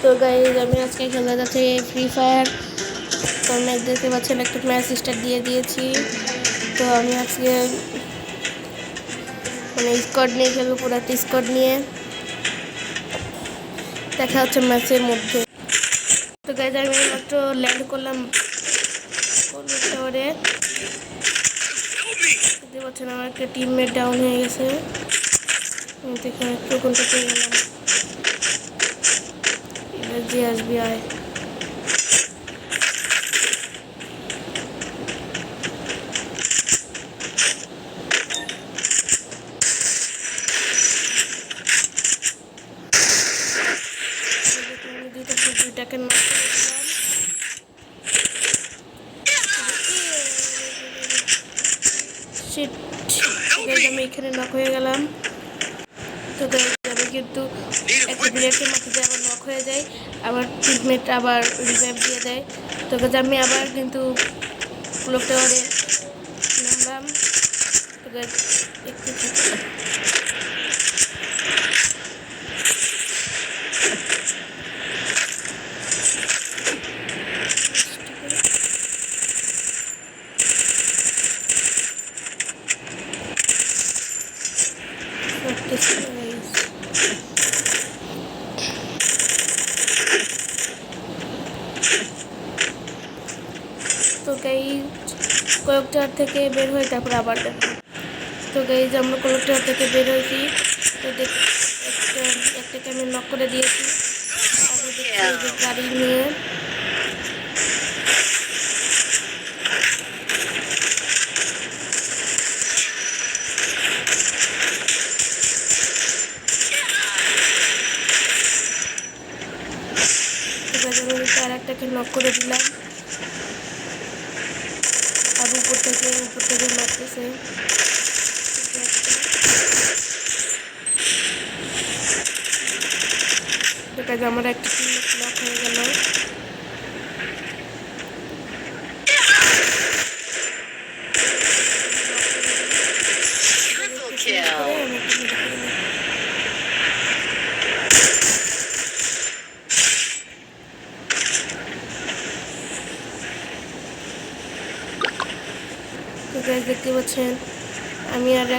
তো গাইজ আমি আজকে খেলতে যাচ্ছি ফ্রি ফায়ার। তো আমি দেখতে পাচ্ছেন একটা ম্যাচ স্টার্ট দিয়ে দিয়েছি। তো আমি আজকে স্কোয়াড নিয়ে খেলবো, পুরো একটা স্কোয়াড নিয়ে। দেখা হচ্ছে ম্যাচের মধ্যে। তো গাইজ আমি মাত্র ল্যান্ড করলাম টাওয়ারে। দেখতে পাচ্ছেন আমার একটা টিমমেট ডাউন হয়ে গেছে। আমি দেখে একটু কোনটা পেয়ে গেলাম। এবার যে আসবি আয়। দুইটাকে নক করে দিলাম। আমি এখানে নক হয়ে গেলাম। তো আমি কিন্তু একটা প্লেয়ারকে মাটিতে আবার নক হয়ে যায়, আবার টিমমেট আবার রিভাইভ দিয়ে দেয়। তো আমি আবার কিন্তু ক্লক টাওয়ারে নামলাম। তো একটু তো কয়েকটার থেকে বের হয়ে তারপর আবার তো গাইজ আমরা কয়েকটার থেকে বের হয়েছি। তো একটাকে আমি নক করে দিয়েছি। আগে দেখছি গাড়ি নিয়ে আর একটাকে নক করে দিলাম। আর উপর থেকে মারতেছে। আমার একটা টিমমেট নক হয়ে গেল। তো গাইজ দেখতে পাচ্ছেন আমি আর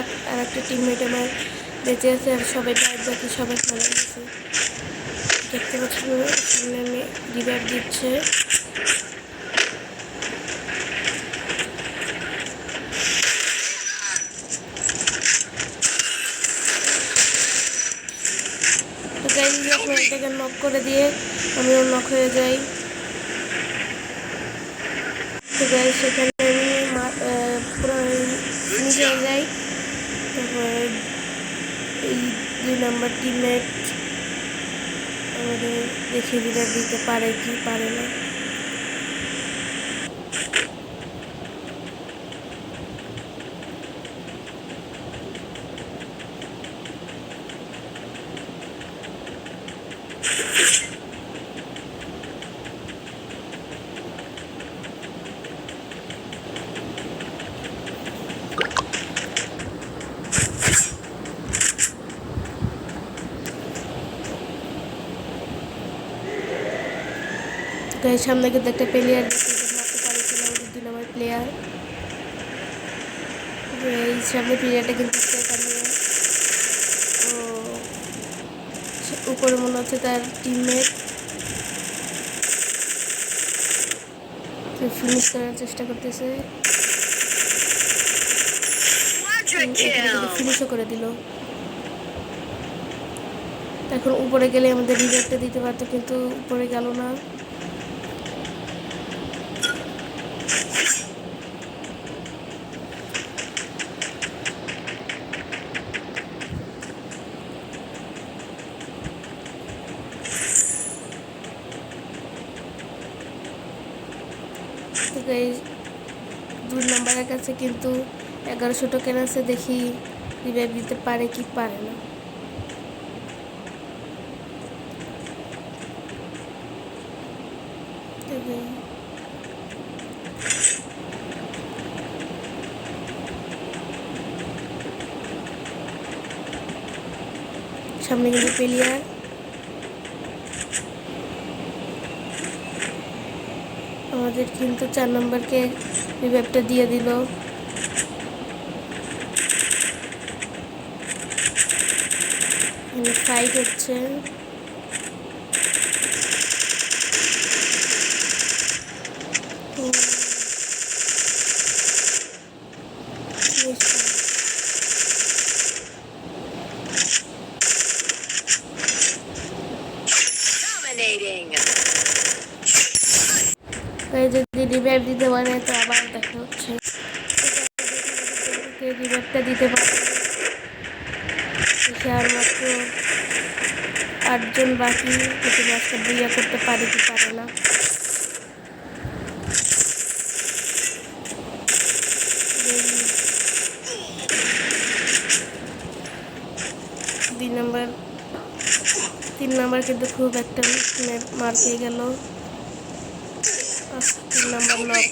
একটা টিমমেট আমার বেঁচে আছে, আর সবাই বাকি সবাই মারা গেছে। দেখতে পাচ্ছেন সামনে আমি রিভাইভ দিচ্ছে। তো গাইজ যখন এটাকে নক করে দিয়ে আমিও নক হয়ে যাই। তো গাইজ সেখানে আমি পুরো নিচে যাই। তারপর এই 2 নম্বর টিমমেট আমাদের দেখিয়ে দিতে পারে কি পারে না। গাইজ সামনে কিন্তু একটা প্লেয়ার মারতে পারে কিনা, আমাদের 2 নম্বর প্লেয়ার। এই সামনে প্লেয়ারটা কিন্তু ও উপরে মনে হচ্ছে তার টিমমেট ফিনিশ করার চেষ্টা করতেছে। ফিনিশও করে দিল। এখন উপরে গেলে আমাদের রিভাইভটা দিতে পারতো, কিন্তু উপরে গেল না। এই 2 নম্বরের কাছে কিন্তু 1100 টোকেন আছে, দেখি রিভাইভ দিতে পারে কি পারে না। সামনে কিন্তু প্লেয়ার আমাদের কিন্তু 4 নম্বরকে রিভাইভটা দিয়ে দিল। ফাইট হচ্ছে। যদি রিভাইভ দিতে পারে তো আবার দেখা হচ্ছে। রিভাইভটা দিতে পারে আর মাত্র 8 জন বাকি, যদি ম্যাচটা বুইয়া করতে পারে কি পারে না। তিন নাম্বার কিন্তু খুব একটা মার খেয়ে গেল। 3 নাম্বার নক।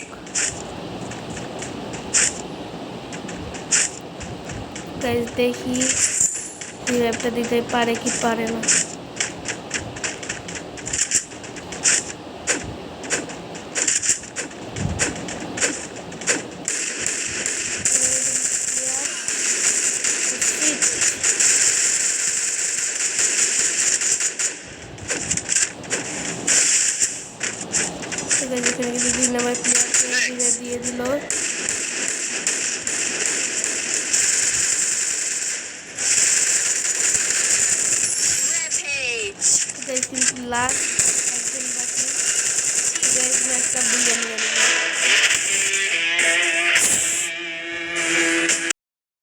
গাইস দেখি রিভাইভটা দিতে পারে কি পারে না। এখানে কিন্তু 2 নাম্বার প্লেয়ারকে রিভাইভ দিয়ে দিল। কিন্তু লাস্ট